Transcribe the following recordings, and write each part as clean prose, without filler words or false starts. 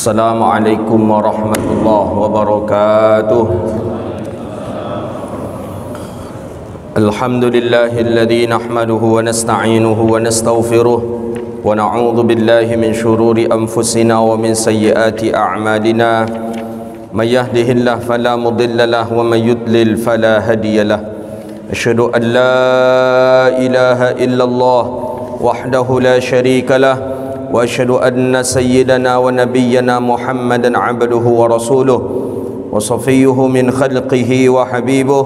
Assalamualaikum warahmatullahi wabarakatuh. Alhamdulillahilladzi nahmaduhu wa nasta'inuhu wa nastaghfiruh wa na'udzu billahi min shururi anfusina wa min sayyiati a'malina. May yahdihillahu fala mudilla lahu wa may yudlil fala hadiyalah. Asyhadu an la ilaha illallah wahdahu la syarika lah wa asyhadu anna sayyidana wa nabiyyana Muhammadan 'abduhu wa rasuluh wa safiyyuhu min khalqihi wa habibuh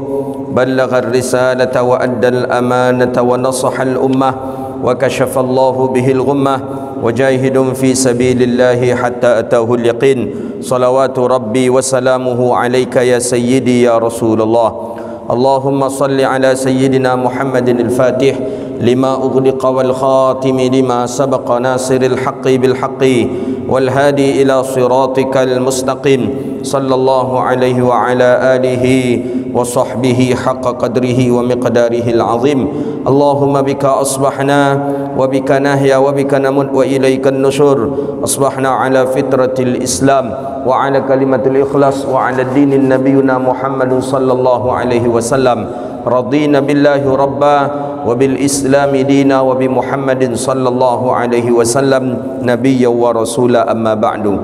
ballagha ar-risalata wa adda al-amanata wa nasaha al-ummah wa kashafa Allahu bihi al-ghummah wa jahidun fi sabilillahi hatta atahu al-yaqin. Salawatu rabbi wa salamuhu alayka ya sayyidi ya Rasulullah. Allahumma salli ala sayyidina Muhammadin al-Fatih lima ughliqa wal khatimi lima sabaqa nasiril haqqi bil haqqi wal hadi ila siratikal mustaqim. Sallallahu alaihi wa ala alihi wa sahbihi haqqa qadrihi wa miqdarihi al-azim. Allahumma bika asbahna wa bika nahya wa bika namut wa ilaikan nusyur. Asbahna ala fitratil Islam wa ala kalimatil ikhlas wa ala dinin nabiyuna Muhammadun sallallahu alaihi wasallam. Radina billahi rabba wa bil islami dina wa bi Muhammadin sallallahu alaihi wasallam nabiyya wa rasula, amma ba'du.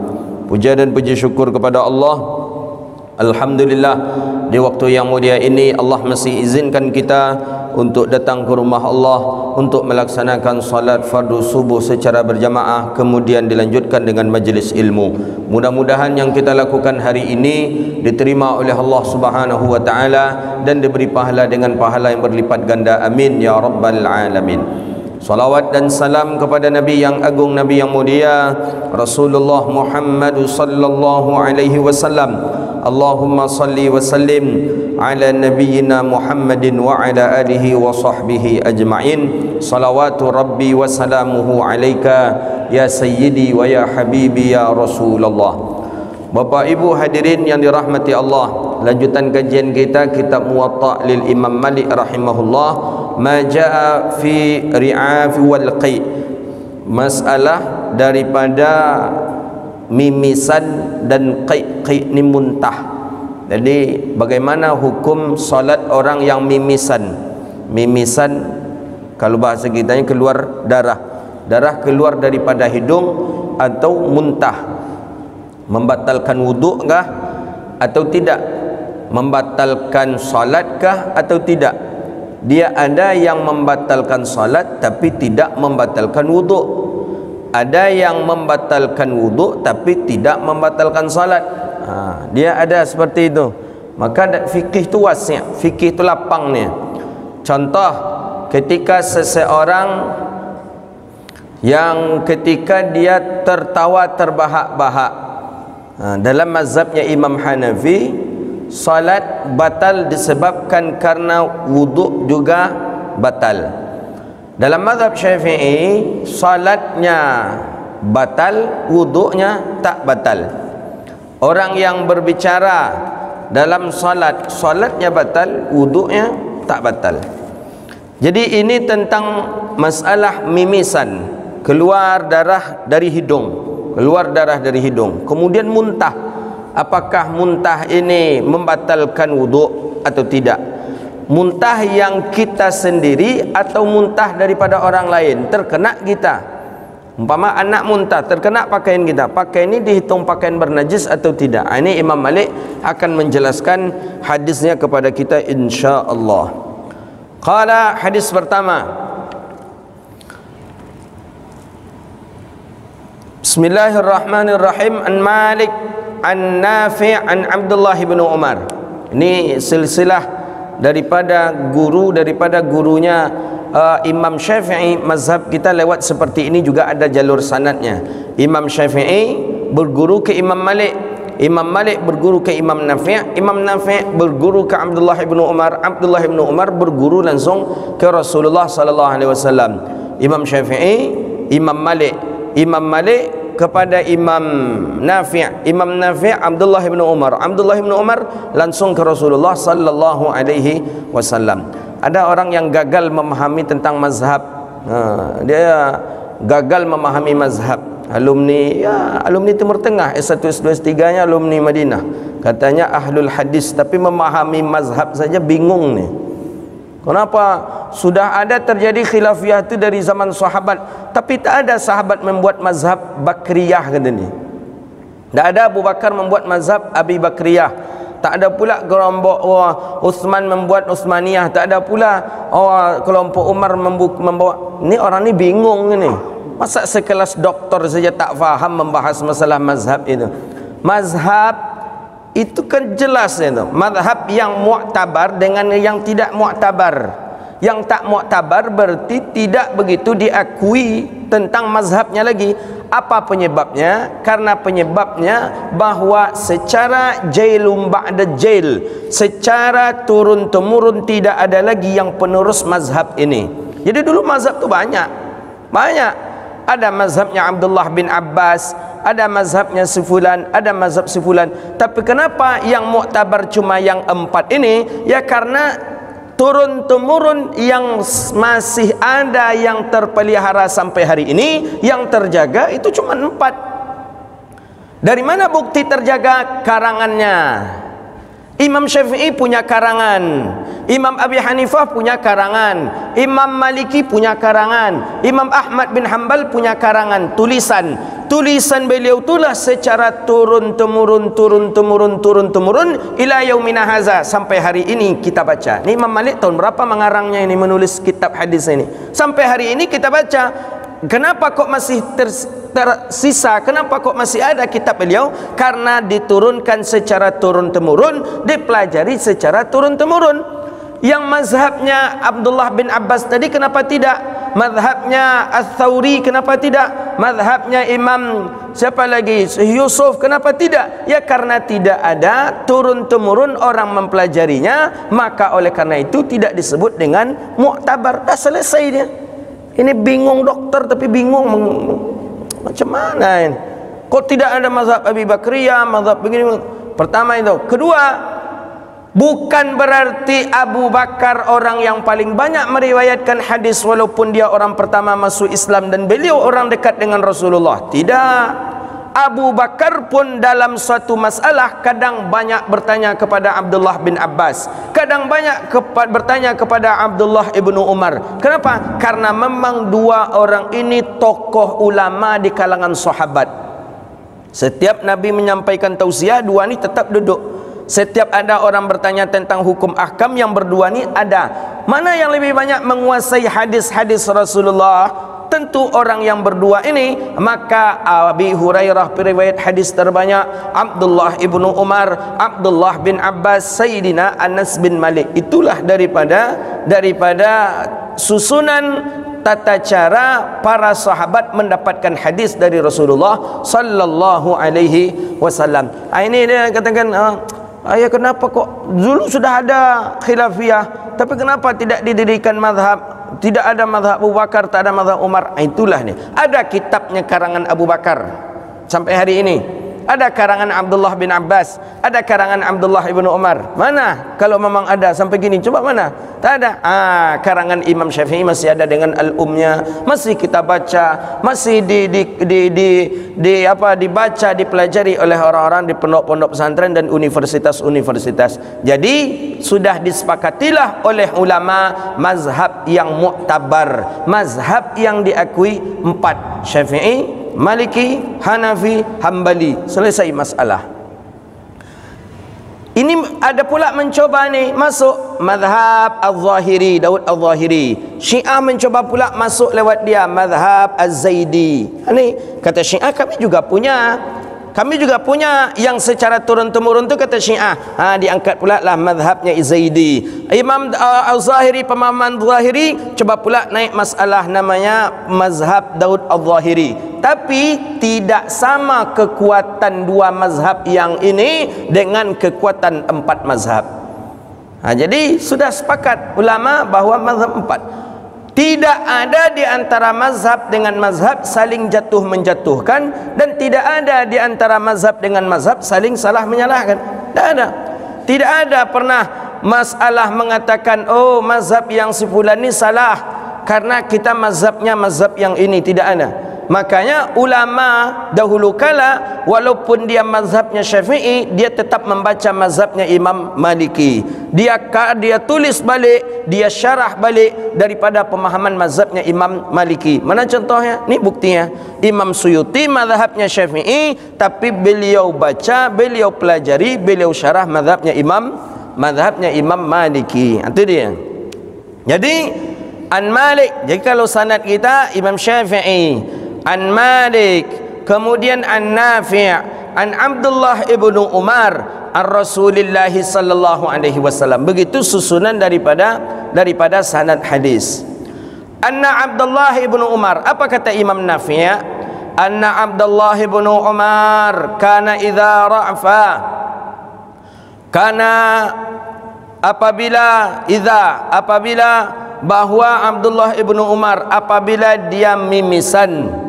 Puja dan puji syukur kepada Allah. Alhamdulillah, di waktu yang mulia ini Allah masih izinkan kita untuk datang ke rumah Allah untuk melaksanakan salat fardu subuh secara berjamaah, kemudian dilanjutkan dengan majlis ilmu. Mudah-mudahan yang kita lakukan hari ini diterima oleh Allah Subhanahu wa taala dan diberi pahala dengan pahala yang berlipat ganda. Amin ya rabbal alamin. Salawat dan salam kepada Nabi yang agung, Nabi yang mulia, Rasulullah Muhammad sallallahu alaihi wasallam. Allahumma salli wa sallim ala nabiyyina Muhammadin wa ala alihi wa sahbihi ajma'in. Salawatu rabbi wa salamuhu alaika ya sayyidi wa ya habibi ya Rasulullah. Bapak Ibu hadirin yang dirahmati Allah, lanjutan kajian kita kitab Muwatta lil Imam Malik rahimahullah, ma jaa fi ri'af wal qai. Masalah daripada mimisan dan qai ni muntah. Jadi bagaimana hukum solat orang yang mimisan? Mimisan kalau bahasa kita ini keluar darah. Darah keluar daripada hidung atau muntah. Membatalkan wuduk kah atau tidak? Membatalkan salat kah atau tidak? Dia ada yang membatalkan salat tapi tidak membatalkan wuduk. Ada yang membatalkan wuduk tapi tidak membatalkan salat. Dia ada seperti itu. Maka fikih tu wasi', fikih tu lapangnya. Contoh, ketika seseorang yang ketika dia tertawa terbahak-bahak, dalam mazhabnya Imam Hanafi, salat batal disebabkan karena wuduk juga batal. Dalam mazhab Syafi'i, salatnya batal, wuduknya tak batal. Orang yang berbicara dalam salat, salatnya batal, wuduknya tak batal. Jadi ini tentang masalah mimisan, keluar darah dari hidung. Keluar darah dari hidung, kemudian muntah. Apakah muntah ini membatalkan wuduk atau tidak? Muntah yang kita sendiri atau muntah daripada orang lain, terkena kita. Umpama anak muntah, terkena pakaian kita, pakaian ini dihitung pakaian bernajis atau tidak? Ini Imam Malik akan menjelaskan hadisnya kepada kita insya-Allah. Qala, hadis pertama, Bismillahirrahmanirrahim. An Malik an Nafi' an Abdullah bin Umar. Ini silsilah daripada gurunya Imam Syafi'i. Mazhab kita lewat seperti ini juga ada jalur sanadnya. Imam Syafi'i berguru ke Imam Malik, Imam Malik berguru ke Imam Nafi', Imam Nafi' berguru ke Abdullah bin Umar, Abdullah bin Umar berguru langsung ke Rasulullah sallallahu alaihi wasallam. Imam Syafi'i, Imam Malik, Imam Malik kepada Imam Nafi', Imam Nafi' Abdullah bin Umar, Abdullah bin Umar langsung ke Rasulullah sallallahu alaihi wasallam. Ada orang yang gagal memahami tentang mazhab. Dia gagal memahami mazhab. alumni, ya, alumni Timur Tengah, S1, S2, S3 nya alumni Madinah. Katanya ahlul hadis, tapi memahami mazhab saja bingung nih. Kenapa? Sudah ada terjadi khilafiyah itu dari zaman sahabat, tapi tak ada sahabat membuat mazhab Bakriyah kata ni. Tak ada Abu Bakar membuat mazhab Abi Bakriyah. Tak ada pula kelompok Uthman membuat Uthmaniyah. Tak ada pula kelompok Umar membawa. Ni orang ni bingung ni. Masa sekelas doktor saja tak faham membahas masalah mazhab itu. Mazhab itu kan jelas itu. Mazhab yang mu'tabar dengan yang tidak mu'tabar. Yang tak mu'tabar berarti tidak begitu diakui tentang mazhabnya lagi. Apa penyebabnya? Karena penyebabnya bahwa secara jailum ba'da jail, secara turun-temurun tidak ada lagi yang penerus mazhab ini. Jadi dulu mazhab tu banyak. Ada mazhabnya Abdullah bin Abbas, ada mazhabnya Sifulan, ada mazhab Sifulan. Tapi kenapa yang mu'tabar cuma yang 4 ini? Ya karena turun-temurun yang masih ada yang terpelihara sampai hari ini, yang terjaga itu cuma 4. Dari mana bukti terjaga? Karangannya. Imam Syafi'i punya karangan, Imam Abi Hanifah punya karangan, Imam Maliki punya karangan, Imam Ahmad bin Hanbal punya karangan, tulisan beliau itulah secara turun-temurun ila yaumina haza, sampai hari ini kita baca. Ini Imam Malik tahun berapa mengarangnya ini, menulis kitab hadis ini? Sampai hari ini kita baca. Kenapa kok masih tersisa? Kenapa kok masih ada kitab beliau? Karena diturunkan secara turun-temurun, dipelajari secara turun-temurun. Yang mazhabnya Abdullah bin Abbas tadi kenapa tidak? Mazhabnya Ats-Tsauri kenapa tidak? Mazhabnya Imam siapa lagi? Yusuf kenapa tidak? Ya karena tidak ada turun-temurun orang mempelajarinya, maka oleh karena itu tidak disebut dengan mu'tabar. Dah selesai dia. Ini bingung dokter, tapi bingung macam mana ini? Kok tidak ada mazhab Abi Bakriyah, mazhab begini? Pertama itu. Kedua, bukan berarti Abu Bakar orang yang paling banyak meriwayatkan hadis walaupun dia orang pertama masuk Islam dan beliau orang dekat dengan Rasulullah. Tidak. Abu Bakar pun dalam suatu masalah kadang banyak bertanya kepada Abdullah bin Abbas, kadang banyak bertanya kepada Abdullah ibnu Umar. Kenapa? Karena memang dua orang ini tokoh ulama di kalangan sahabat. Setiap Nabi menyampaikan tausiah, dua ini tetap duduk. Setiap ada orang bertanya tentang hukum ahkam, yang berdua ini ada. Mana yang lebih banyak menguasai hadis-hadis Rasulullah? Tentu orang yang berdua ini. Maka Abi Hurairah periwayat hadis terbanyak, Abdullah ibnu Umar, Abdullah bin Abbas, Sayyidina Anas bin Malik. Itulah daripada susunan tata cara para sahabat mendapatkan hadis dari Rasulullah sallallahu alaihi wasallam. Ini dia katakan, ya kenapa kok dulu sudah ada khilafiyah, tapi kenapa tidak didirikan mazhab? Tidak ada mazhab Abu Bakar, tak ada mazhab Umar. Itulah nih. Ada kitabnya karangan Abu Bakar sampai hari ini. Ada karangan Abdullah bin Abbas, ada karangan Abdullah ibnu Umar. Mana? Kalau memang ada sampai gini, coba mana? Tak ada. Karangan Imam Syafi'i masih ada dengan al-umnya, masih kita baca, masih dibaca, dipelajari oleh orang-orang di pondok-pondok pesantren dan universitas-universitas. Jadi sudah disepakatilah oleh ulama mazhab yang mu'tabar, mazhab yang diakui 4: Syafi'i, Maliki, Hanafi, Hambali. Selesai masalah. Ini ada pula mencoba nih masuk mazhab Al-Zahiri, Daud Al-Zahiri. Syiah mencoba pula masuk lewat dia, mazhab Az-Zaidi. Ini kata Syiah kami juga punya yang secara turun-temurun tu, kata Syiah. Diangkat pula lah mazhabnya Zaidi. Imam Al-Zahiri, pemahaman Al-Zahiri, coba pula naik masalah namanya mazhab Daud Al-Zahiri. Tapi tidak sama kekuatan dua mazhab yang ini dengan kekuatan 4 mazhab. Jadi sudah sepakat ulama bahawa mazhab 4. Tidak ada di antara mazhab dengan mazhab saling jatuh menjatuhkan, dan tidak ada di antara mazhab dengan mazhab saling salah menyalahkan. Tidak ada. Tidak ada pernah masalah mengatakan, oh mazhab yang si fulan ni salah karena kita mazhabnya mazhab yang ini. Tidak ada. Makanya ulama dahulu kala walaupun dia mazhabnya Syafi'i, dia tetap membaca mazhabnya Imam Maliki. Dia tulis balik, dia syarah balik daripada pemahaman mazhabnya Imam Maliki. Mana contohnya? Ni buktinya. Imam Suyuti mazhabnya Syafi'i, tapi beliau baca, beliau pelajari, beliau syarah mazhabnya Imam Maliki. Itu dia. Jadi An Malik. Jadi kalau sanad kita Imam Syafi'i, An Malik, kemudian An Nafi', An Abdullah ibnu Umar, An Rasulillah sallallahu alaihi wasallam. Begitu susunan daripada sanad hadis. Anna Abdullah ibnu Umar, apa kata Imam Nafi'? Anna Abdullah ibnu Umar kana idza ra'fa, kana apabila bahwa Abdullah ibnu Umar apabila dia mimisan,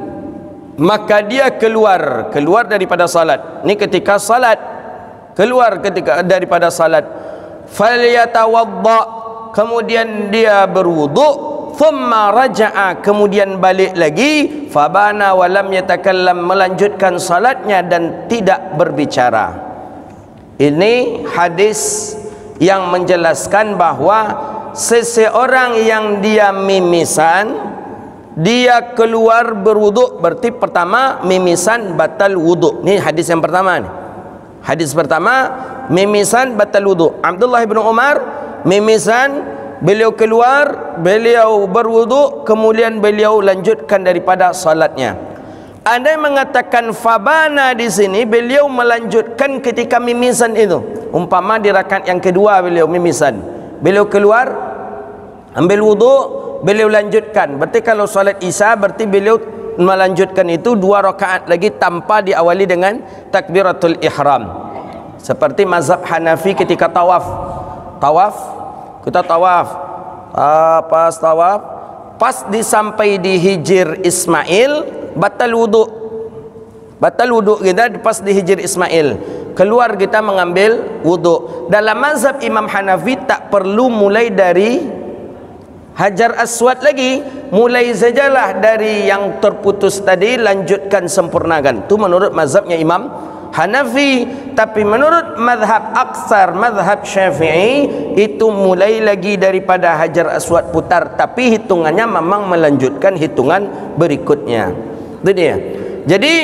maka dia keluar daripada salat. Ini ketika salat, daripada salat. Falyatawadda, kemudian dia berwudu. Thumma raja'a, kemudian balik lagi. Fabana walam yatakallam, melanjutkan salatnya dan tidak berbicara. Ini hadis yang menjelaskan bahwa seseorang yang dia mimisan, dia keluar berwuduk, berarti pertama mimisan batal wuduk. Ini hadis yang pertama nih. Hadis pertama, mimisan batal wuduk. Abdullah bin Umar mimisan, beliau keluar, beliau berwuduk, kemudian beliau lanjutkan daripada salatnya. Ada yang mengatakan fabana di sini, beliau melanjutkan ketika mimisan itu. Umpama di rakaat yang kedua beliau mimisan, beliau keluar, ambil wuduk, beliau lanjutkan. Berarti kalau salat Isya, berarti beliau melanjutkan itu 2 rakaat lagi tanpa diawali dengan takbiratul ihram. Seperti mazhab Hanafi ketika tawaf. Kita tawaf. Pas tawaf, pas disampai di Hijr Ismail, batal wuduk kita pas di Hijr Ismail. Keluar kita mengambil wuduk. Dalam mazhab Imam Hanafi tak perlu mulai dari Hajar Aswad lagi, mulai sajalah dari yang terputus tadi, lanjutkan sempurnakan. Itu menurut mazhabnya Imam Hanafi. Tapi menurut mazhab aksar, mazhab Syafi'i, itu mulai lagi daripada Hajar Aswad putar, tapi hitungannya memang melanjutkan hitungan berikutnya. Itu dia. Jadi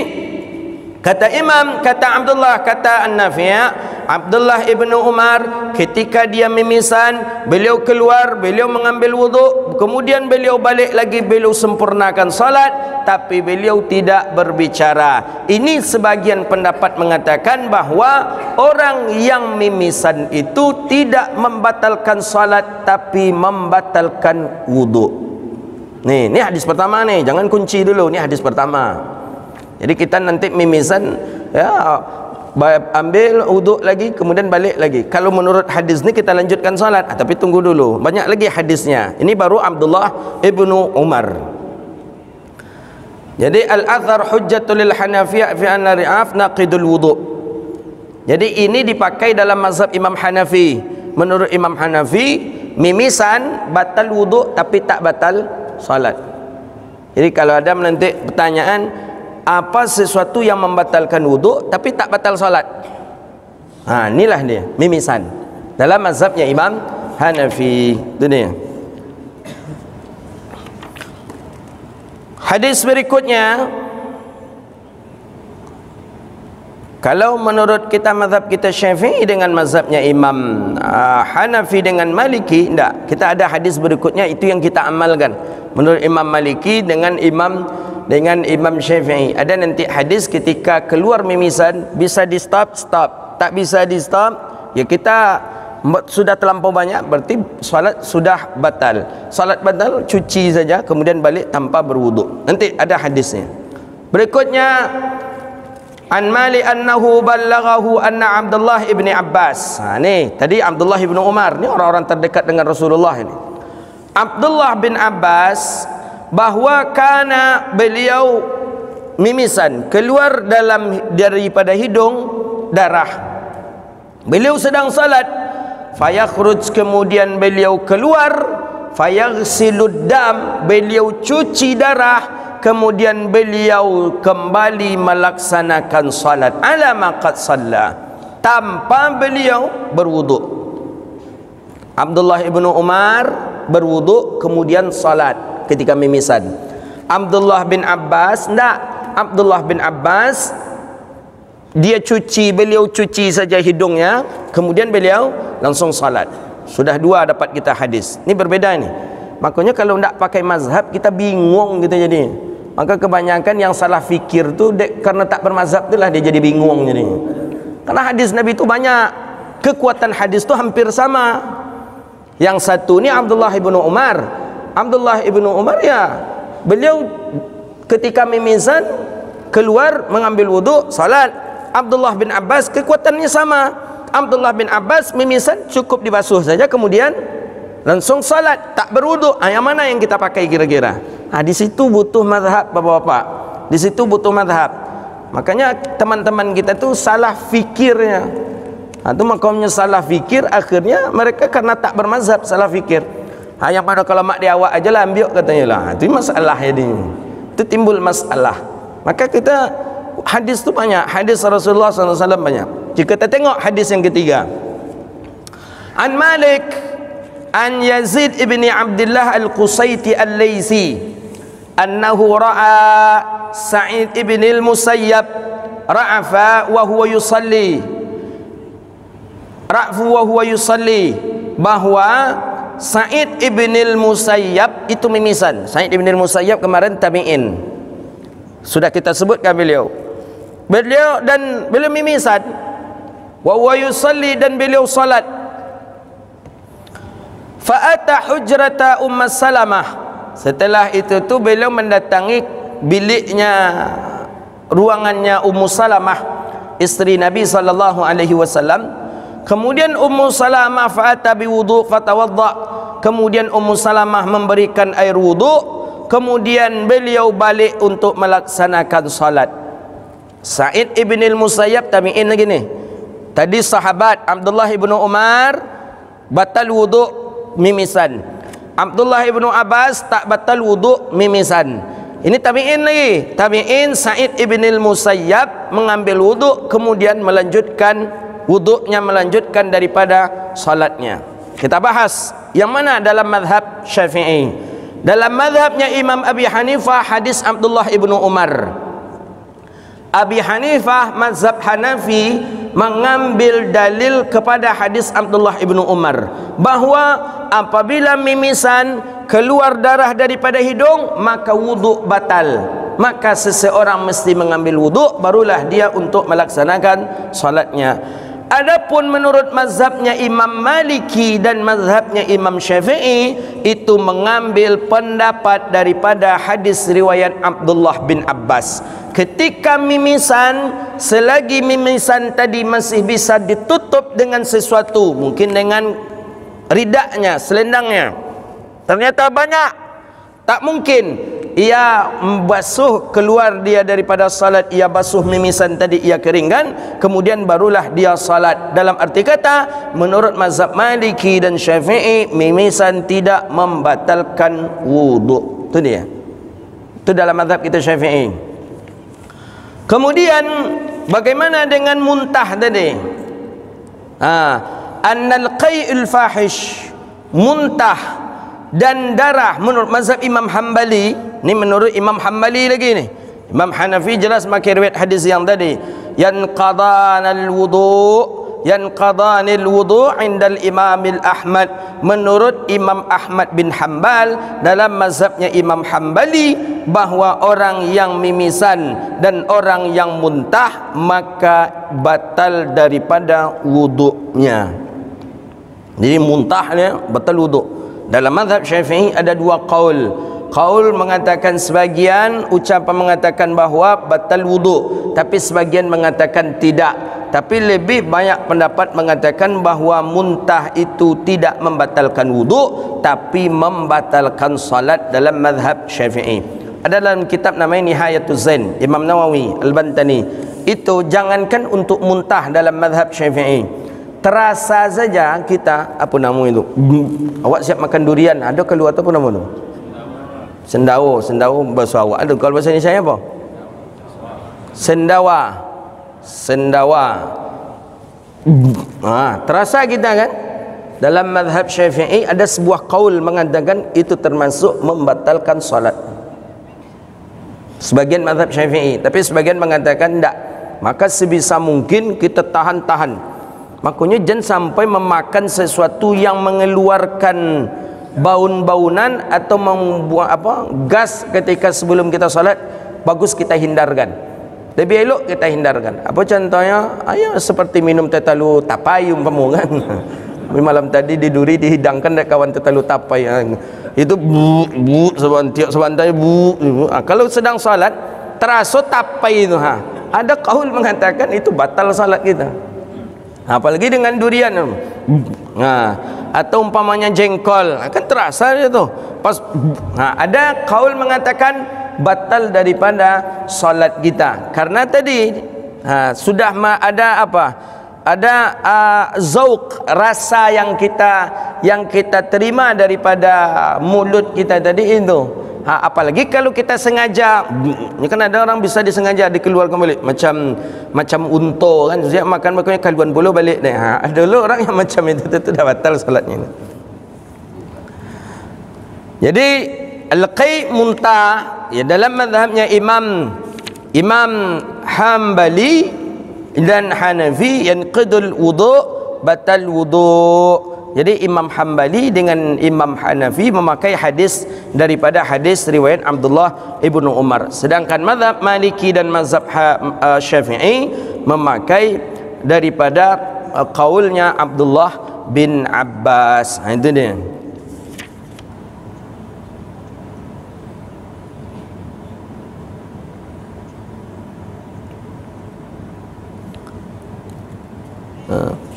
kata Imam, kata Abdullah, kata An-Nafi', Abdullah ibnu Umar ketika dia mimisan, beliau keluar, beliau mengambil wuduk, kemudian beliau balik lagi, beliau sempurnakan salat, tapi beliau tidak berbicara. Ini sebagian pendapat mengatakan bahwa orang yang mimisan itu tidak membatalkan salat, tapi membatalkan wuduk. Nih, ini hadis pertama nih, jangan kunci dulu, ini hadis pertama. Jadi kita nanti mimisan, ya, ambil wuduk lagi, kemudian balik lagi. Kalau menurut hadis ni kita lanjutkan salat, tapi tunggu dulu, banyak lagi hadisnya. Ini baru Abdullah ibnu Umar. Jadi al-athar hujjatul lil Hanafiyah fi anna ri'af naqidul wuduk. Jadi ini dipakai dalam mazhab Imam Hanafi. Menurut Imam Hanafi, mimisan batal wuduk tapi tak batal salat. Jadi kalau ada nanti pertanyaan, apa sesuatu yang membatalkan wuduk tapi tak batal salat? Inilah dia, mimisan. Dalam mazhabnya Imam Hanafi. Itu dia. Hadis berikutnya, kalau menurut kita mazhab kita Syafi'i dengan mazhabnya Imam Hanafi dengan Maliki, tidak. Kita ada hadis berikutnya, itu yang kita amalkan. Menurut Imam Maliki dengan Imam Syafi'i, ada nanti hadis ketika keluar mimisan, bisa di stop, tak bisa di stop, ya kita sudah terlampau banyak, berarti salat sudah batal. Salat batal, cuci saja, kemudian balik tanpa berwuduk. Nanti ada hadisnya. Berikutnya, An Malik annahu ballaghahu anna Abdullah ibni Abbas. Ni tadi Abdullah ibnu Umar, ni orang-orang terdekat dengan Rasulullah ini. Abdullah bin Abbas, bahwa karena beliau mimisan, keluar daripada hidung darah. Beliau sedang salat, fayakhruj, kemudian beliau keluar, fayaghsilud dam, beliau cuci darah, kemudian beliau kembali melaksanakan salat ala ma qad shalla, tanpa beliau berwuduk. Abdullah ibnu Umar berwuduk kemudian salat ketika mimisan. Abdullah bin Abbas tidak. Abdullah bin Abbas beliau cuci saja hidungnya, kemudian beliau langsung salat. Sudah dua dapat kita hadis. Ini berbeda ini. Makanya kalau tidak pakai mazhab kita bingung gitu jadi. Maka kebanyakan yang salah fikir tu karena tak bermazhab itulah dia jadi bingung jadi. Karena hadis Nabi itu banyak, kekuatan hadis tu hampir sama. Yang satu ni Abdullah ibnu Umar. Abdullah ibnu Umar ya, beliau ketika mimisan keluar mengambil wuduk salat. Abdullah bin Abbas kekuatannya sama. Abdullah bin Abbas mimisan cukup dibasuh saja kemudian langsung salat, tak berwuduk. Yang mana yang kita pakai kira-kira? Di situ butuh mazhab bapak-bapak. Di situ butuh mazhab. Makanya teman-teman kita tu salah fikirnya. Itu makamnya salah fikir, akhirnya mereka karena tak bermazhab salah fikir. Yang mana kalau mak dia awak aja lah ambil katanya lah. Itu masalah ini. Itu timbul masalah. Maka kita hadis tu banyak, hadis Rasulullah SAW banyak. Jika kita tengok hadis yang ketiga, An Malik An Yazid ibni Abdullah al-Qusaiti al-Laysi annahu ra'a Sa'id ibn al-Musayyab ra'afa wa huwa yusalli bahwa Sa'id ibn al-Musayyab itu mimisan. Sa'id ibn al-Musayyab kemarin tabi'in, sudah kita sebutkan beliau mimisan, wa huwa yusalli, dan beliau salat. Fa'ata hujrata Salamah, setelah itu tu beliau mendatangi biliknya, ruangannya Ummu Salamah, isteri Nabi SAW. Kemudian Ummu Salamah fa'ata biwudu fatawadda, kemudian Ummu Salamah memberikan air wudu, kemudian beliau balik untuk melaksanakan salat. Sa'id ibn al-Musayyab tabi'in lagi nih. Tadi sahabat Abdullah ibn Umar batal wudu mimisan. Abdullah ibn Abbas tak batal wudu mimisan. Ini tabi'in lagi. Tabi'in Sa'id ibn al-Musayyab mengambil wudu, kemudian melanjutkan wuduknya, melanjutkan daripada salatnya. Kita bahas yang mana dalam mazhab Syafi'i. Dalam mazhabnya Imam Abi Hanifah hadis Abdullah ibnu Umar. Abi Hanifah mazhab Hanafi mengambil dalil kepada hadis Abdullah ibnu Umar bahwa apabila mimisan keluar darah daripada hidung maka wuduk batal, maka seseorang mesti mengambil wuduk barulah dia untuk melaksanakan salatnya. Adapun menurut mazhabnya Imam Maliki dan mazhabnya Imam Syafi'i itu mengambil pendapat daripada hadis riwayat Abdullah bin Abbas. Ketika mimisan, selagi mimisan tadi masih bisa ditutup dengan sesuatu, mungkin dengan ridaknya, selendangnya, ternyata banyak, tak mungkin ia basuh keluar dia daripada salat, ia basuh mimisan tadi, ia keringkan, kemudian barulah dia salat. Dalam arti kata, menurut mazhab Maliki dan Syafi'i, mimisan tidak membatalkan wuduk. Itu dia. Itu dalam mazhab kita Syafi'i. Kemudian bagaimana dengan muntah tadi? Annal qai'ul fahish, muntah dan darah menurut mazhab Imam Hanbali. Ini menurut Imam Hanbali lagi nih. Imam Hanafi jelas pakai riwayat hadis yang tadi, yanqadanal wudu' indal Imam Ahmad. Menurut Imam Ahmad bin Hanbal dalam mazhabnya Imam Hanbali bahwa orang yang mimisan dan orang yang muntah maka batal daripada wuduknya. Jadi muntahnya batal wuduk. Dalam mazhab Syafi'i ada dua qaul. Qaul mengatakan sebagian ucapan mengatakan bahawa batal wuduk, tapi sebagian mengatakan tidak. Tapi lebih banyak pendapat mengatakan bahawa muntah itu tidak membatalkan wuduk, tapi membatalkan salat dalam mazhab Syafi'i. Ada dalam kitab namanya Nihayatuz Zain, Imam Nawawi Al-Bantani. Itu jangankan untuk muntah dalam mazhab Syafi'i, terasa saja kita apa nama itu, awak siap makan durian, ada keluar apa nama itu, Sendawa, sendawa bahasa awak. Ada kalau bahasa Indonesia apa? Sendawa. Sendawa. Terasa kita kan? Dalam mazhab Syafi'i ada sebuah qaul mengatakan itu termasuk membatalkan solat. Sebagian mazhab Syafi'i, tapi sebagian mengatakan tidak. Maka sebisa mungkin kita tahan-tahan. Makanya jangan sampai memakan sesuatu yang mengeluarkan baun-baunan atau membuat gas ketika sebelum kita solat. Bagus kita hindarkan. Lebih elok kita hindarkan. Apa contohnya? Seperti minum tetalu tapai umpama kan. Malam tadi di duri dihidangkan dari kawan tetalu tapai. Itu bu sebantai bu. Kalau sedang salat terasa tapai itu ada kaul mengatakan itu batal salat kita. Apalagi dengan durian. Atau umpamanya jengkol akan terasa itu. Pas ada kaul mengatakan batal daripada salat kita. Karena tadi sudah ada apa? Ada zauq, rasa yang kita terima daripada mulut kita tadi itu. Apalagi kalau kita sengaja, ini kan ada orang bisa disengaja dikeluarkan balik macam unta kan, dia makan makanya kaluan bulu balik deh. Ada orang yang macam itu dah batal salatnya. Jadi al-qai muntah ya dalam mazhabnya Imam Hambali dan Hanafi yanqidul wudu' batal wudu'. Jadi Imam Hambali dengan Imam Hanafi memakai hadis daripada hadis riwayat Abdullah ibnu Umar. Sedangkan mazhab Maliki dan mazhab Syafi'i memakai daripada qaulnya Abdullah bin Abbas. Itu dia.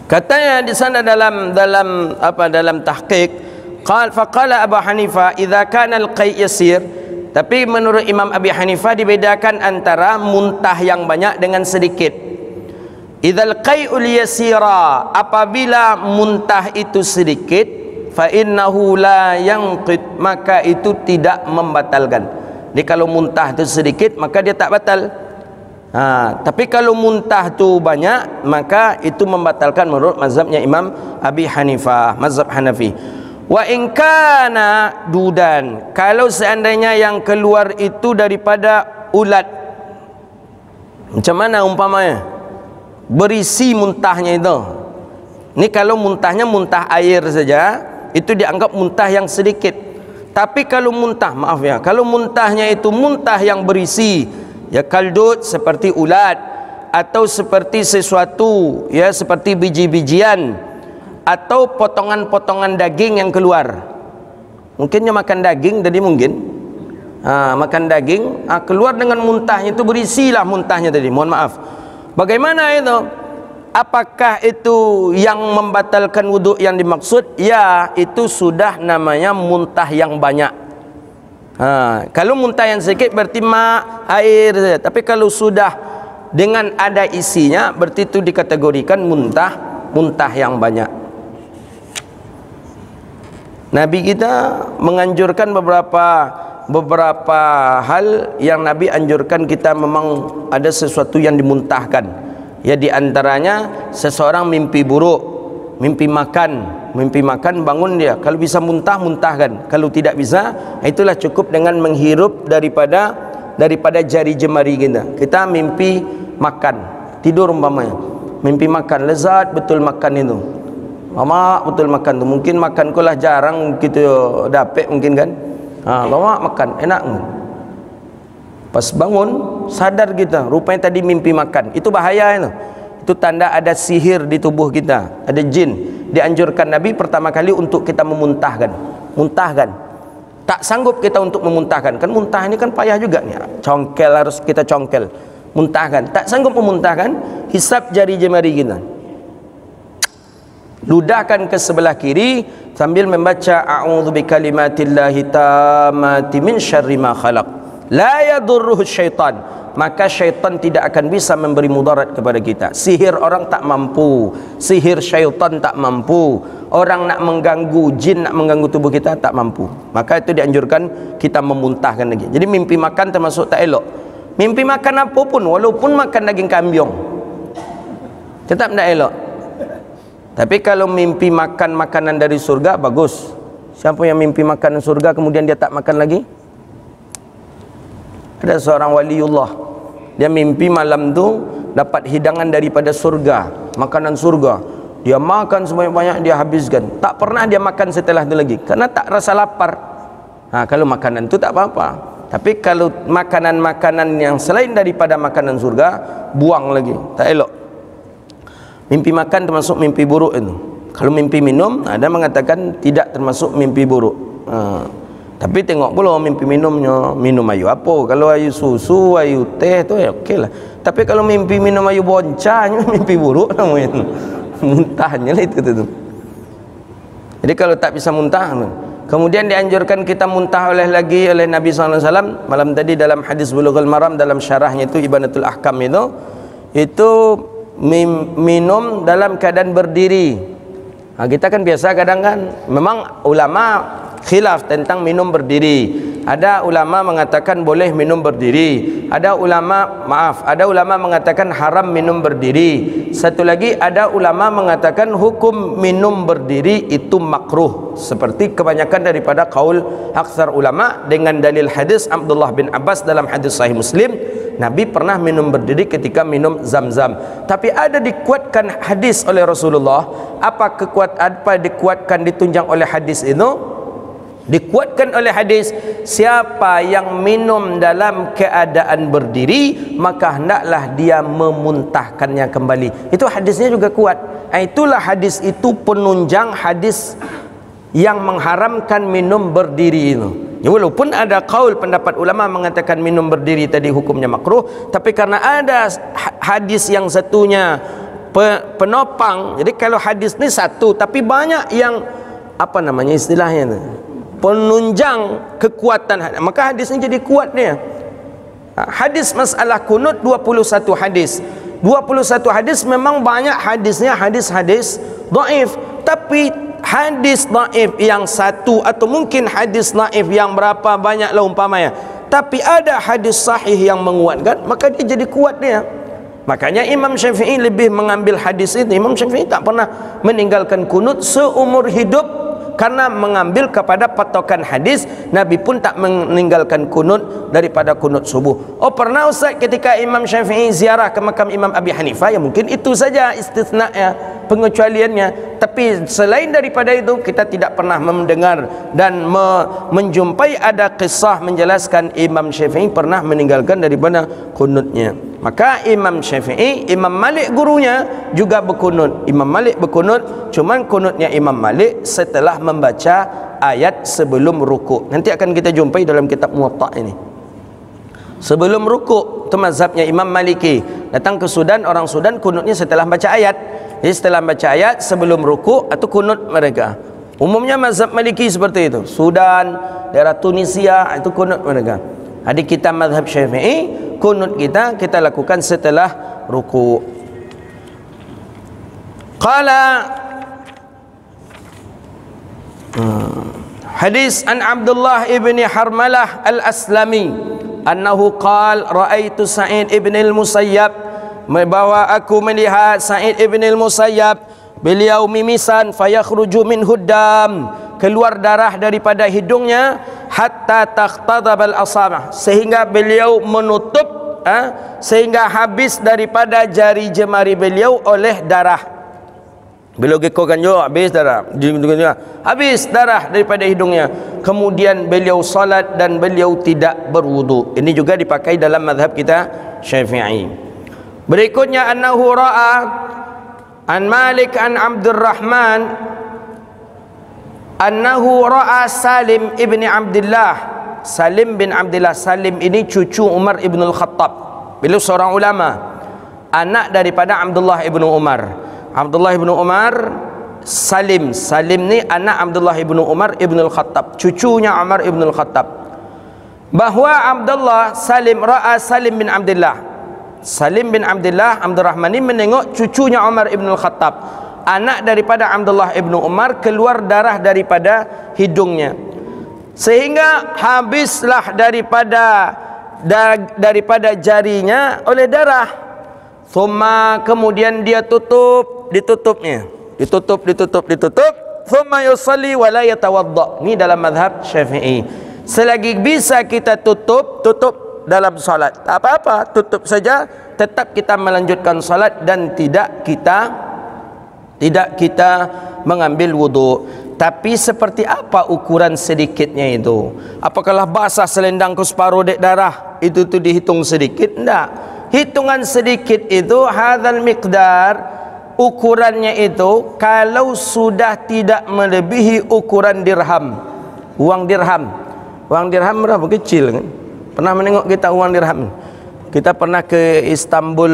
Katanya di sana dalam tahqiq faqala Abu Hanifah idza kana al-qai' yasir, tapi menurut Imam Abi Hanifah dibedakan antara muntah yang banyak dengan sedikit. Idzal qai'ul yasira, apabila muntah itu sedikit, fa innahu la yanqid, maka itu tidak membatalkan. Jadi kalau muntah itu sedikit maka dia tak batal. Tapi kalau muntah tu banyak maka itu membatalkan menurut mazhabnya Imam Abi Hanifah, mazhab Hanafi. Wa in kana dudan, kalau seandainya yang keluar itu daripada ulat, macam mana umpamanya berisi muntahnya itu. Ini kalau muntahnya muntah air saja itu dianggap muntah yang sedikit. Tapi kalau muntah, maaf ya, kalau muntahnya itu muntah yang berisi, ya kaldut seperti ulat atau seperti sesuatu ya seperti biji-bijian atau potongan-potongan daging yang keluar. Mungkinnya makan daging tadi mungkin. Makan daging keluar dengan muntahnya itu berisilah muntahnya tadi. Mohon maaf. Bagaimana itu? Apakah itu yang membatalkan wudhu yang dimaksud? Ya, itu sudah namanya muntah yang banyak. Kalau muntah yang sedikit berarti air saja. Tapi kalau sudah dengan ada isinya berarti itu dikategorikan muntah yang banyak. Nabi kita menganjurkan beberapa hal yang Nabi anjurkan kita memang ada sesuatu yang dimuntahkan. Ya di antaranya seseorang mimpi buruk, mimpi makan bangun dia, kalau bisa muntahkan. Kalau tidak bisa, itulah cukup dengan menghirup daripada jari jemari kita mimpi makan, tidur umpamanya mimpi makan, lezat betul makan itu, lama betul makan tu, mungkin makan ku lah jarang gitu dapat mungkin kan, lama makan enak. Pas bangun sadar kita rupanya tadi mimpi makan, itu bahaya itu tanda ada sihir di tubuh kita, ada jin. Dianjurkan Nabi pertama kali untuk kita muntahkan. Tak sanggup kita untuk memuntahkan, kan muntah ini kan payah juga nih, congkel harus kita congkel, muntahkan. Tak sanggup memuntahkan, hisap jari jemari kita, ludahkan ke sebelah kiri sambil membaca a'udzu bikalimatillahi tammati min syarri ma khalaq la yadurruhu syaitan maka syaitan tidak akan bisa memberi mudarat kepada kita. Sihir orang tak mampu, sihir syaitan tak mampu, orang nak mengganggu, jin nak mengganggu tubuh kita tak mampu. Maka itu dianjurkan kita memuntahkan lagi. Jadi mimpi makan termasuk tak elok. Mimpi makan apa pun, walaupun makan daging kambing, tetap tak elok. Tapi kalau mimpi makan makanan dari surga, bagus. Siapa yang mimpi makanan surga kemudian dia tak makan lagi? Ada seorang waliullah, dia mimpi malam tu dapat hidangan daripada surga, makanan surga. Dia makan sebanyak-banyak, dia habiskan. Tak pernah dia makan setelah itu lagi, karena tak rasa lapar. Kalau makanan tu tak apa-apa. Tapi kalau makanan-makanan yang selain daripada makanan surga, buang lagi, tak elok. Mimpi makan termasuk mimpi buruk itu. Kalau mimpi minum, ada mengatakan tidak termasuk mimpi buruk. Tapi tengok pula mimpi minumnya, minum ayu apa. Kalau ayu susu, ayu teh tu ya okey lah. Tapi kalau mimpi minum ayu boncanya, mimpi buruk namanya itu. Muntahnya lah itu tu. Jadi kalau tak bisa muntah, kemudian dianjurkan kita muntah oleh Nabi SAW malam tadi dalam hadis Bulughul Maram, dalam syarahnya itu Ibanatul Ahkam itu minum dalam keadaan berdiri. Kita kan biasa kadang kan, memang ulama khilaf tentang minum berdiri. Ada ulama mengatakan boleh minum berdiri, ada ulama mengatakan haram minum berdiri. Satu lagi ada ulama mengatakan hukum minum berdiri itu makruh, seperti kebanyakan daripada kaul aksar ulama, dengan dalil hadis Abdullah bin Abbas dalam hadis Sahih Muslim, Nabi pernah minum berdiri ketika minum Zam-Zam. Tapi ada dikuatkan hadis oleh Rasulullah. Apa dikuatkan, ditunjang oleh hadis itu? Dikuatkan oleh hadis, siapa yang minum dalam keadaan berdiri, maka hendaklah dia memuntahkannya kembali. Itu hadisnya juga kuat. Itulah hadis itu penunjang hadis yang mengharamkan minum berdiri itu. Ya, walaupun ada kaul pendapat ulama mengatakan minum berdiri tadi hukumnya makruh, tapi karena ada hadis yang satunya penopang. Jadi kalau hadis ni satu tapi banyak yang apa namanya istilahnya itu, penunjang kekuatan, maka hadis ini jadi kuat dia. Hadis masalah kunut 21 hadis. 21 hadis memang banyak hadisnya hadis-hadis dhaif, tapi hadis dhaif yang satu atau mungkin hadis dhaif yang berapa banyaklah umpamanya, tapi ada hadis sahih yang menguatkan, maka dia jadi kuat dia. Makanya Imam Syafi'i lebih mengambil hadis itu. Imam Syafi'i tak pernah meninggalkan kunut seumur hidup, karena mengambil kepada patokan hadis. Nabi pun tak meninggalkan kunut daripada kunut subuh. Oh, pernah Ustaz ketika Imam Syafi'i ziarah ke makam Imam Abi Hanifah, ya mungkin itu saja istisna'nya, pengecualiannya. Tapi selain daripada itu, kita tidak pernah mendengar dan menjumpai ada kisah menjelaskan Imam Syafi'i pernah meninggalkan daripada kunutnya. Maka Imam Syafi'i, Imam Malik gurunya juga berkunut. Imam Malik berkunut, cuman kunutnya Imam Malik setelah membaca ayat sebelum rukuk. Nanti akan kita jumpai dalam kitab Muwatta ini. Sebelum rukuk, itu mazhabnya Imam Maliki. Datang ke Sudan, orang Sudan kunutnya setelah baca ayat. Jadi setelah baca ayat sebelum rukuk atau kunut mereka. Umumnya mazhab Maliki seperti itu. Sudan, daerah Tunisia, itu kunut mereka. Adik kita mazhab Syafi'i, kunut kita lakukan setelah ruku'. Qala hadis an Abdullah ibni Harmalah al-Aslami annahu qala ra'aitu Sa'id ibn al-Musayyab, bahwa aku melihat Sa'id ibn al-Musayyab, beliau mimisan fayakhruju minhu dam, keluar darah daripada hidungnya, hatta taqtadabal asabah, sehingga beliau menutup sehingga habis daripada jari jemari beliau oleh darah. Beliau gekokan juga habis darah, habis darah daripada hidungnya. Kemudian beliau salat dan beliau tidak berwudu. Ini juga dipakai dalam mazhab kita Syafi'i. Berikutnya annahu ra'a an Malik an Abdurrahman annahu ra'a Salim ibni Abdullah. Salim bin Abdullah, Salim ini cucu Umar ibn al-Khattab. Beliau seorang ulama, anak daripada Abdullah ibn Umar. Abdullah ibn Umar, Salim ni anak Abdullah ibn Umar ibn al-Khattab, cucunya Umar ibn al-Khattab. bahwa Abdullah Salim ra'a Salim bin Abdullah. Salim bin Abdullah Abdurrahman ini menengok cucunya Umar ibn al-Khattab, anak daripada Abdullah ibn Umar, keluar darah daripada hidungnya, sehingga habislah daripada jarinya oleh darah. Thumma, kemudian dia ditutup. Thumma yusalli wa la yatawadda. Ini dalam mazhab Syafi'i. Selagi bisa kita tutup dalam salat, tak apa-apa, tutup saja, tetap kita melanjutkan salat dan tidak kita mengambil wudu. Tapi seperti apa ukuran sedikitnya itu? Apakah basah selendang ke separuh dek darah itu dihitung sedikit? Tidak. Hitungan sedikit itu hadzal miqdar, ukurannya itu kalau sudah tidak melebihi ukuran dirham. Uang dirham berapa? Kecil kan? Pernah menengok kita uang dirham? Kita pernah ke Istanbul,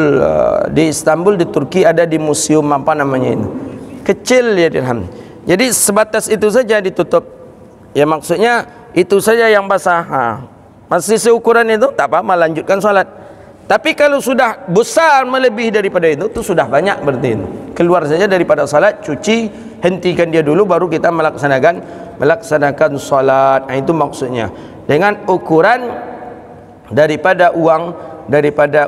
di Istanbul di Turki ada di museum apa namanya ini, kecil ya dirham. Jadi sebatas itu saja ditutup. Ya maksudnya itu saja yang basah. Masih seukuran itu tak apa, lanjutkan salat. Tapi kalau sudah besar melebihi daripada itu sudah banyak berarti itu. Keluar saja daripada salat, cuci, hentikan dia dulu, baru kita melaksanakan salat. Itu maksudnya. Dengan ukuran daripada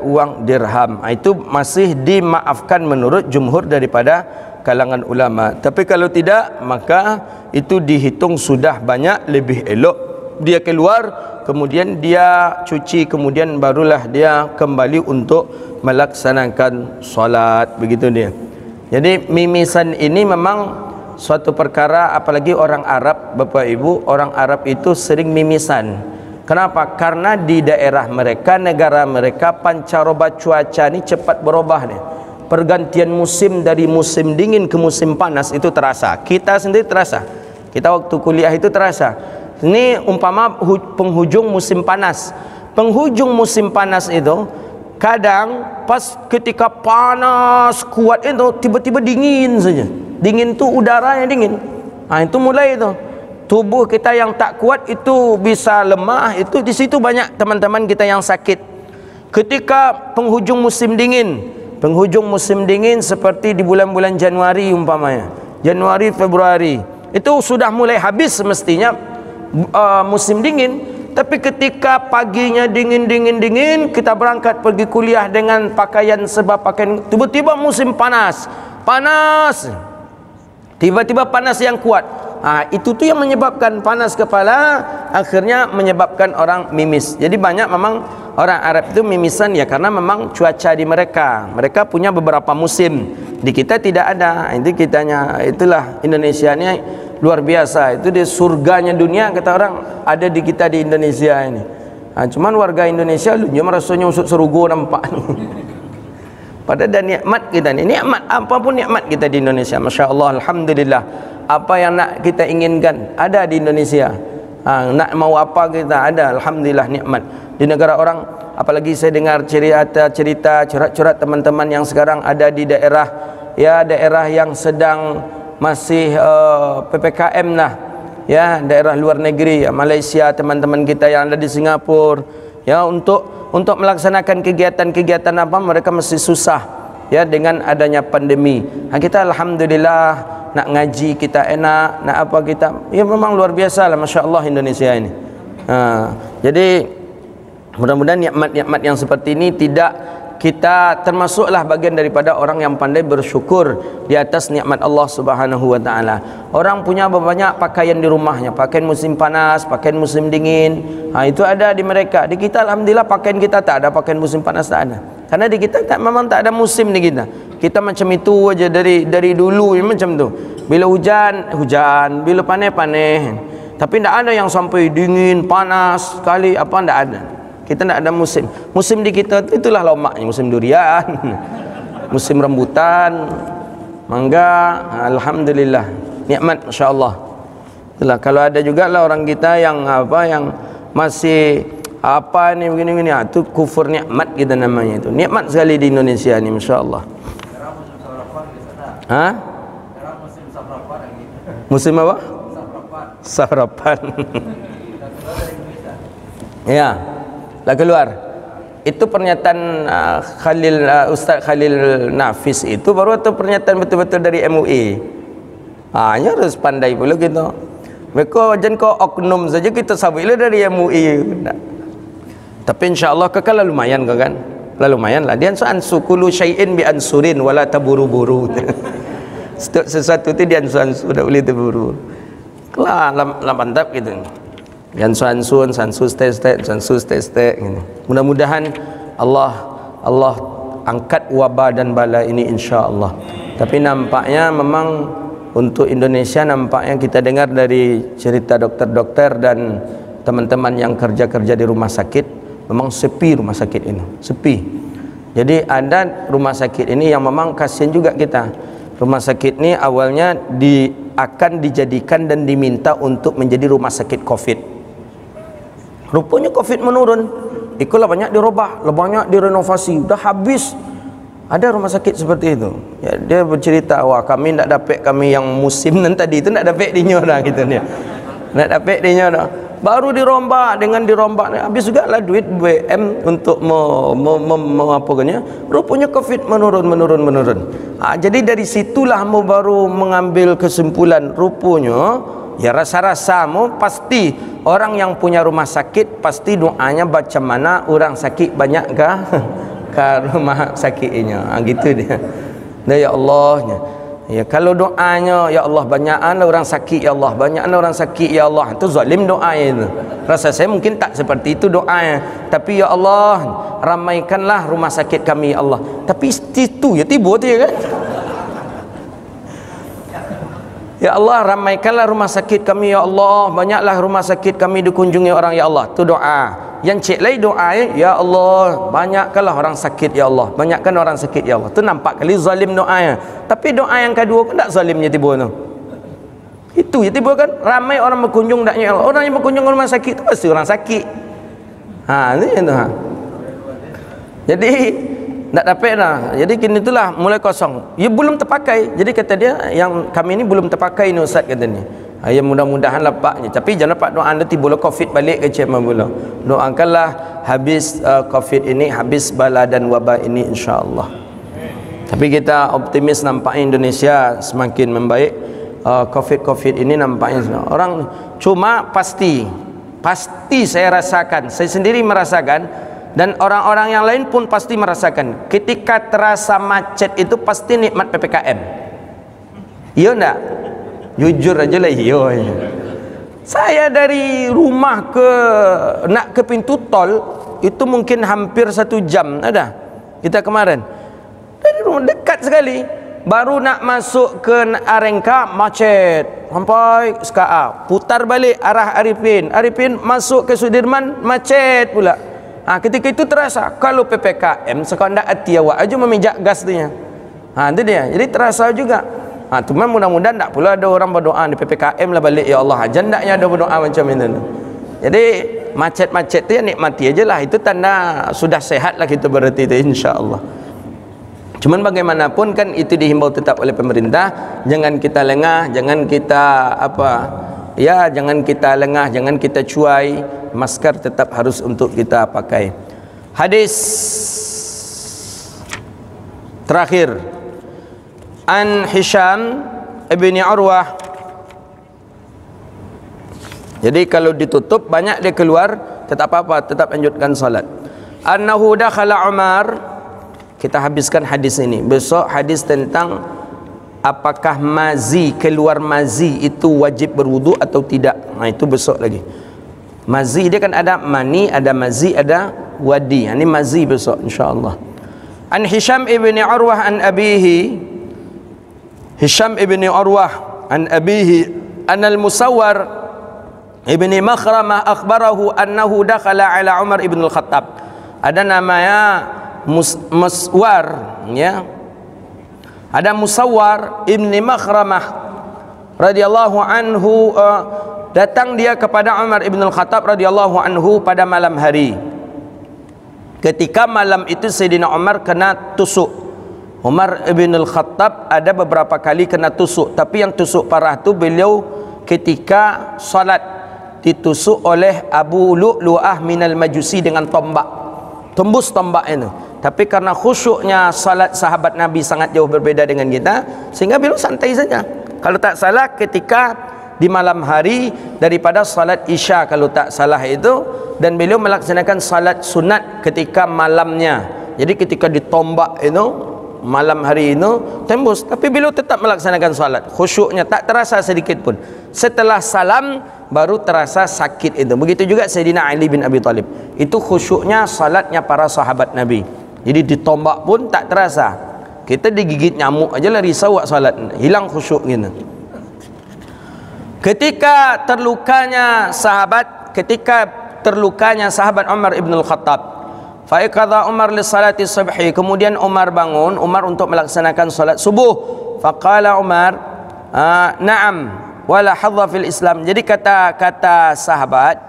uang dirham. Itu masih dimaafkan menurut jumhur daripada kalangan ulama. Tapi kalau tidak, maka itu dihitung sudah banyak, lebih elok dia keluar, kemudian dia cuci, kemudian barulah dia kembali untuk melaksanakan solat. Begitu dia. Jadi mimisan ini memang suatu perkara, apalagi orang Arab, Bapak Ibu, orang Arab itu sering mimisan. Kenapa? Karena di daerah mereka, negara mereka, pancaroba cuaca ini cepat berubah nih. Pergantian musim dari musim dingin ke musim panas itu terasa. Kita sendiri terasa. Kita waktu kuliah itu terasa. Ini umpama penghujung musim panas. Penghujung musim panas itu kadang pas ketika panas kuat itu tiba-tiba dingin saja. Dingin itu udaranya dingin. Itu mulai itu. Tubuh kita yang tak kuat itu bisa lemah. Itu di situ banyak teman-teman kita yang sakit. Ketika penghujung musim dingin seperti di bulan-bulan Januari umpamanya, Januari, Februari, itu sudah mulai habis semestinya musim dingin. Tapi ketika paginya dingin, kita berangkat pergi kuliah dengan pakaian serba pakaian, tiba-tiba musim panas, tiba-tiba panas yang kuat. Itu tuh yang menyebabkan panas kepala, akhirnya menyebabkan orang mimis. Jadi banyak memang orang Arab itu mimisan ya karena memang cuaca di mereka punya beberapa musim. Di kita tidak ada. Itu kitanya, itulah Indonesia ini luar biasa. Itu di surganya dunia kata orang ada di kita di Indonesia ini. Cuman warga Indonesia lu rasanya usut serugo nampak. Padahal ada nikmat kita ni, nikmat apapun nikmat kita di Indonesia, masya Allah, alhamdulillah. Apa yang nak kita inginkan ada di Indonesia. Nak mau apa kita ada, alhamdulillah, nikmat. Di negara orang, apalagi saya dengar cerita curhat teman-teman yang sekarang ada di daerah yang sedang masih PPKM lah, ya, daerah luar negeri, Malaysia, teman-teman kita yang ada di Singapura, ya, untuk melaksanakan kegiatan apa mereka masih susah, ya, dengan adanya pandemi. Kita alhamdulillah nak ngaji kita enak, nak apa kita, ya memang luar biasa lah, masya Allah Indonesia ini. Jadi mudah-mudahan nikmat-nikmat yang seperti ini tidak kita termasuklah bagian daripada orang yang pandai bersyukur di atas nikmat Allah Subhanahu wa taala. Orang punya banyak pakaian di rumahnya, pakaian musim panas, pakaian musim dingin. Itu ada di mereka. Di kita alhamdulillah pakaian kita tak ada, pakaian musim panas tak ada. Karena di kita memang tak ada musim di kita. Kita macam itu aja dari dulu macam tu. Bila hujan, bila panas. Tapi tak ada yang sampai dingin, panas sekali apa, tak ada. Kita tak ada musim. Musim di kita itulah lomaknya, musim durian, musim rambutan, mangga, alhamdulillah. Nikmat, masya-Allah. Itulah, kalau ada juga lah orang kita yang masih begini-begini, itu kufur nikmat kita namanya itu. Nikmat sekali di Indonesia ni, masya-Allah. Musim apa? Safrapan. Ya, lah keluar. Itu pernyataan Ustaz Khalil Nafis itu baru tu pernyataan betul-betul dari MUI. Hanya harus pandai pula kita. Mereka jangan kau oknum saja kita sabitlah dari MUI. Tapi insya-Allah kekal lumayan kan? Lah lumayan lah. Dia ansu kullu syai'in bi ansurin wala taburu-buru. Sesuatu itu dia ansu tak boleh terburu. Kelah mantap gitu. Sansun tes gitu. Mudah-mudahan Allah angkat wabah dan bala ini insya-Allah. Tapi nampaknya memang untuk Indonesia nampaknya kita dengar dari cerita dokter-dokter dan teman-teman yang kerja-kerja di rumah sakit, memang sepi rumah sakit ini, sepi. Jadi ada rumah sakit ini yang memang kasihan juga kita. Rumah sakit ini awalnya akan dijadikan dan diminta untuk menjadi rumah sakit COVID. Rupanya COVID menurun. Itulah banyak dirubah, banyak direnovasi, dah habis. Ada rumah sakit seperti itu. Ya, dia bercerita, wah kami tak dapat, kami yang musim nan tadi itu tak dapat dinya dah gitu dia. Tak dapat dinya dah. Baru dirombak, dengan dirombak habis juga lah duit BM untuk apa. Rupanya COVID menurun. Jadi dari situlah mu baru mengambil kesimpulan, rupanya ya rasa-rasamu pasti orang yang punya rumah sakit pasti doanya macam mana orang sakit banyak ke rumah sakitnya. Gitu dia. Nah, ya Allah, ya kalau doanya ya Allah banyakkan orang sakit ya Allah, banyakkan orang sakit ya Allah, itu zalim doanya itu. Rasa saya mungkin tak seperti itu doanya, tapi ya Allah ramaikanlah rumah sakit kami ya Allah. Tapi itu ya tiba tu ya kan. Ya Allah ramaikanlah rumah sakit kami ya Allah, banyaklah rumah sakit kami dikunjungi orang ya Allah. Itu doa. Yang cik lain doa ya Allah banyakkanlah orang sakit ya Allah, banyakkan orang sakit ya Allah. Tu nampak kali zalim doanya. Tapi doa yang kedua pun tak zalimnya tiba tu. Itu ya tiba kan ramai orang berkunjung tak ya Allah. Orang yang berkunjung ke rumah sakit tu pasti orang sakit. Ni tu Jadi tak dapat dah. Jadi kini itulah mulai kosong. Ya belum terpakai. Jadi kata dia yang kami ni belum terpakai ni ustaz kata ni. Ya mudah-mudahan lah paknya. Tapi jangan dapat doa anda tiba COVID balik ke Cik Mabula. Doakanlah habis COVID ini, habis bala dan wabah ini insya-Allah. Tapi kita optimis nampaknya Indonesia semakin membaik. COVID ini nampaknya orang cuma pasti saya rasakan, saya sendiri merasakan dan orang-orang yang lain pun pasti merasakan ketika terasa macet itu pasti nikmat PPKM. Iya enggak? Jujur aja lah iya. Saya dari rumah nak ke pintu tol itu mungkin hampir 1 jam ada. Kita kemarin dari rumah dekat sekali. Baru nak masuk ke Arengka macet sampai SKA, putar balik arah Arifin masuk ke Sudirman macet pula. Ketika itu terasa kalau PPKM sekondak hati awak aja memijak gas dia. Itu dia. Jadi terasa juga. Cuma mudah-mudahan tak pula ada orang berdoa di PPKM lah balik ya Allah. Jandaknya ada berdoa macam itu. Jadi macet-macet tu ya nikmati aja lah. Itu tanda sudah sehat lah kita berarti itu insya-Allah. Cuman bagaimanapun kan itu dihimbau tetap oleh pemerintah, jangan kita lengah, jangan kita jangan kita lengah, jangan kita cuai, masker tetap harus untuk kita pakai. Hadis terakhir an Hisham ibni Urwah. Jadi kalau ditutup banyak dia keluar, tetap apa? Tetap lanjutkan salat. Annahu dakhala Umar. Kita habiskan hadis ini. Besok hadis tentang apakah keluar mazi itu wajib berwudu atau tidak. Itu besok lagi. Mazi dia kan ada mani, ada mazi, ada wadi. Ini mazi besok insya-Allah. An Hisham ibni Urwah an abihi. Hisham ibni Urwah an abihi an al-Musawwar ibni Makhramah akhbarahu annahu dakhala ala Umar ibn al-Khattab. Ada namanya Musawwar, ya. Ada Musawwar ibni Makhramah radhiyallahu anhu, datang dia kepada Umar ibn al-Khattab radhiyallahu anhu pada malam hari. Ketika malam itu Sayyidina Umar kena tusuk. Umar ibn al-Khattab ada beberapa kali kena tusuk, tapi yang tusuk parah tu beliau ketika salat ditusuk oleh Abu Lu'lu'ah minal Majusi dengan tombak, tembus tombak itu. Tapi karena khusyuknya salat sahabat Nabi sangat jauh berbeda dengan kita, sehingga beliau santai saja. Kalau tak salah ketika di malam hari daripada salat Isya kalau tak salah itu, dan beliau melaksanakan salat sunat ketika malamnya. Jadi ketika ditombak itu malam hari itu tembus, tapi beliau tetap melaksanakan salat, khusyuknya tak terasa sedikit pun. Setelah salam baru terasa sakit itu. Begitu juga Sayyidina Ali bin Abi Thalib, itu khusyuknya salatnya para sahabat Nabi. Jadi ditombak pun tak terasa. Kita digigit nyamuk aja lah risau salat, hilang khusyuk gitu. Ketika terlukanya sahabat Umar ibn al-Khattab, fa'ikadha Umar li salati subhi, kemudian Umar bangun, Umar untuk melaksanakan salat subuh. Faqala Umar, na'am wala hadza fil Islam. Jadi kata sahabat,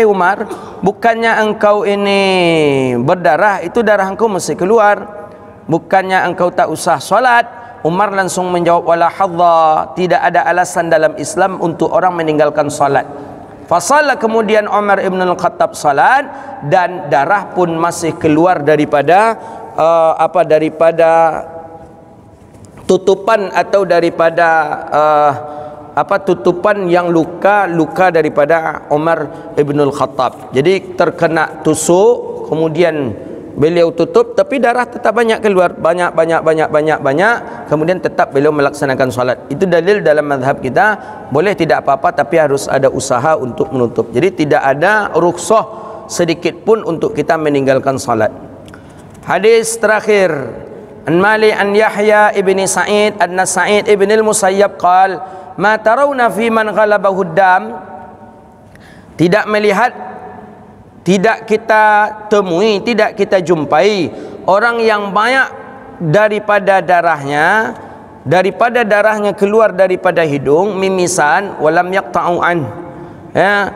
Umar, bukannya engkau ini berdarah, itu darah engkau mesti keluar. Bukannya engkau tak usah salat. Umar langsung menjawab, wala hadza, tidak ada alasan dalam Islam untuk orang meninggalkan salat. Fasalla, kemudian Umar ibn al-Khattab salat, dan darah pun masih keluar daripada daripada tutupan atau daripada tutupan yang luka daripada Umar ibn al-Khattab. Jadi terkena tusuk, kemudian beliau tutup, tapi darah tetap banyak keluar, banyak, kemudian tetap beliau melaksanakan salat. Itu dalil dalam mazhab kita, boleh tidak apa-apa tapi harus ada usaha untuk menutup. Jadi tidak ada rukhsah sedikit pun untuk kita meninggalkan salat. Hadis terakhir, an Malik an Yahya ibni Sa'id anna Sa'id ibn al-Musayyab qal ma tarawna fi man ghalabahu dam, tidak kita temui, tidak kita jumpai orang yang banyak daripada darahnya keluar daripada hidung, mimisan, walam yaqta'u an, ya,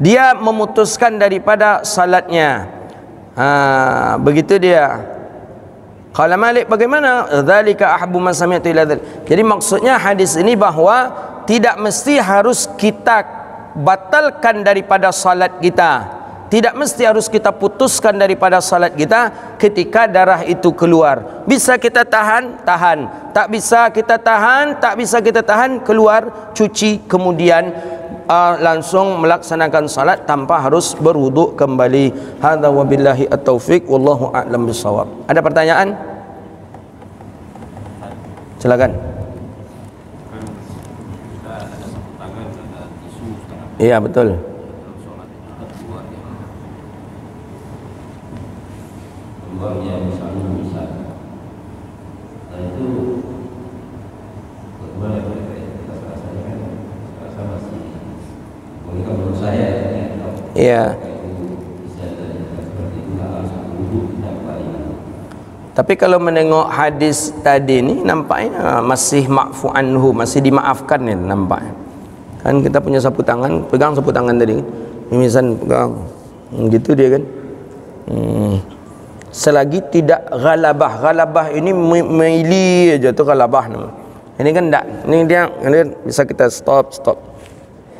dia memutuskan daripada salatnya. Begitu dia. Qala Malik, bagaimana? Dzalika ahabbu man sami'tu ila dzalik. Jadi maksudnya hadis ini bahwa tidak mesti harus kita batalkan daripada salat kita, tidak mesti harus kita putuskan daripada salat kita ketika darah itu keluar. Bisa kita tahan, tak bisa kita tahan, keluar, cuci, kemudian langsung melaksanakan salat tanpa harus berwuduk kembali. Hadza wabillahi at-taufiq, wallahu a'lam bissawab. Ada pertanyaan? Silakan. Iya, betul. Yang misal nah itu bagaimana kita rasanya kan rasa masih mungkin menurut saya iya. Tapi kalau menengok hadis tadi ni nampaknya masih ma'fu anhu, masih dimaafkan ni nampaknya. Kan kita punya sapu tangan, pegang sapu tangan tadi, mimisan pegang, gitu dia kan. Selagi tidak ghalabah ini meili aja tu ghalabah nama. Ini kan tak, ini dia bisa kita stop.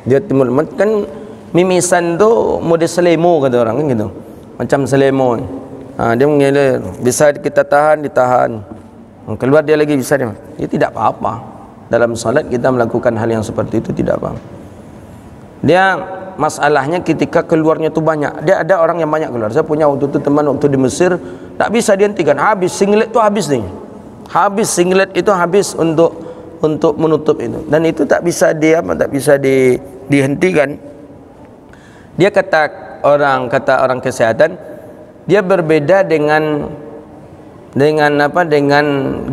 Dia timbul kan mimisan tu model selemo kata orang kan gitu. Macam selemo. Dia mengalir, bisa kita ditahan. Keluar dia lagi bisa dia. Dia tidak apa-apa. Dalam salat kita melakukan hal yang seperti itu tidak apa. Dia masalahnya ketika keluarnya tu banyak. Dia ada orang yang banyak keluar. Saya punya waktu tu teman waktu di Mesir, tak bisa dihentikan. Habis singlet tu habis nih. Habis singlet itu habis untuk menutup itu. Dan itu tak bisa dihentikan. Dia kata orang kesehatan, dia berbeda dengan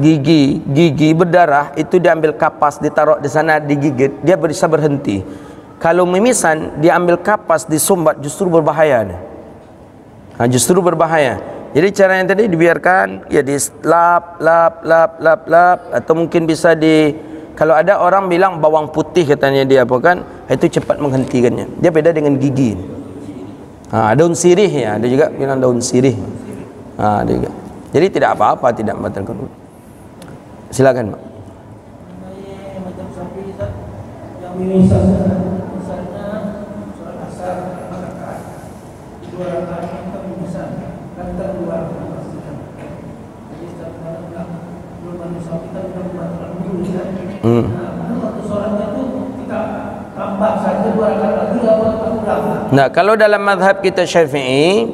gigi berdarah itu diambil kapas, ditaruh di sana, digigit, dia bisa berhenti. Kalau mimisan diambil kapas, disumbat, justru berbahaya. Justru berbahaya. Jadi cara yang tadi dibiarkan, ya dilap, lap, atau mungkin bisa kalau ada orang bilang bawang putih katanya dia apa kan, itu cepat menghentikannya. Dia beda dengan gigi. Daun sirih ya, ada juga bilang daun sirih. Ada juga. Jadi tidak apa-apa, tidak membatalkan. Silakan, Pak. Macam sapi yang mimisan Nah, kalau dalam mazhab kita Syafi'i,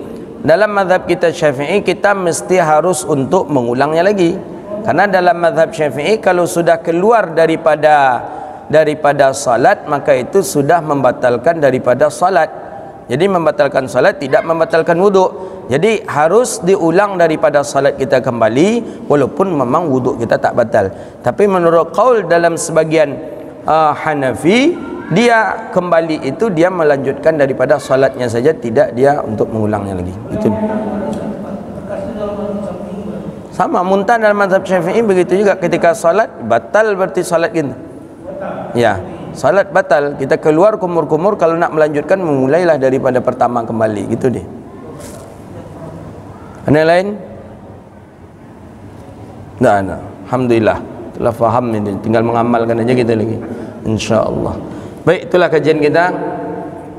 kita mesti harus untuk mengulangnya lagi. Karena dalam mazhab Syafi'i, kalau sudah keluar daripada salat, maka itu sudah membatalkan daripada salat. Jadi membatalkan salat tidak membatalkan wuduk. Jadi harus diulang daripada salat kita kembali, walaupun memang wuduk kita tak batal. Tapi menurut qaul dalam sebagian Hanafi, dia kembali itu dia melanjutkan daripada salatnya saja, tidak dia untuk mengulangnya lagi. Itu sama muntah dalam mazhab Syafi'i begitu juga, ketika salat batal berarti salat kita. Ya, salat batal, kita keluar kumur-kumur, kalau nak melanjutkan memulailah daripada pertama kembali, gitu deh. Ada yang lain? Dah, nah. Alhamdulillah telah faham ini, tinggal mengamalkan aja kita lagi, insya-Allah. Baik, itulah kajian kita.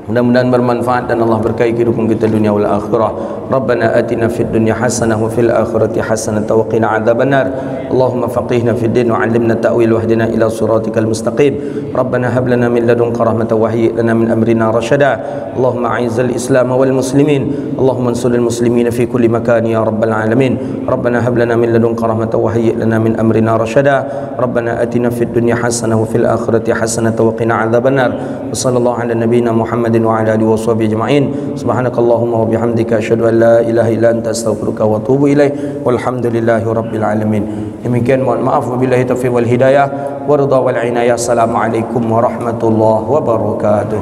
Mudah-mudahan bermanfaat dan Allah berkahi kehidupan kita dunia wal akhirah. Rabbana atina fid dunya hasanah wa fil akhirati hasanah wa qina adzabannar. Allahumma faqihna fid din wa 'allimna ta'wil wahdina ila siratikal mustaqim. Rabbana hab lana min ladunka rahmatan wa hayyi lana min amrina rashada. Allahumma a'izzal islam wal muslimin. Allahumma ansuril muslimin fi kulli makan ya rabbal alamin. Rabbana hab lana min ladunka rahmatan wa hayyi lana min amrina rashada. Rabbana atina fid dunya hasanah wa fil akhirati hasanah wa qina adzabannar. Wa sallallahu ala nabiyyina Muhammad wa ala alihi washabihi ajma'in. Subhanakallahumma wa bihamdika asyhadu an la ilaha illa anta astaghfiruka wa atubu ilaik. Walhamdulillahi rabbil alamin. Demikian, mohon maaf, wabillahi taufiq wal hidayah wa ridha wal inayah. Assalamualaikum warahmatullahi wabarakatuh.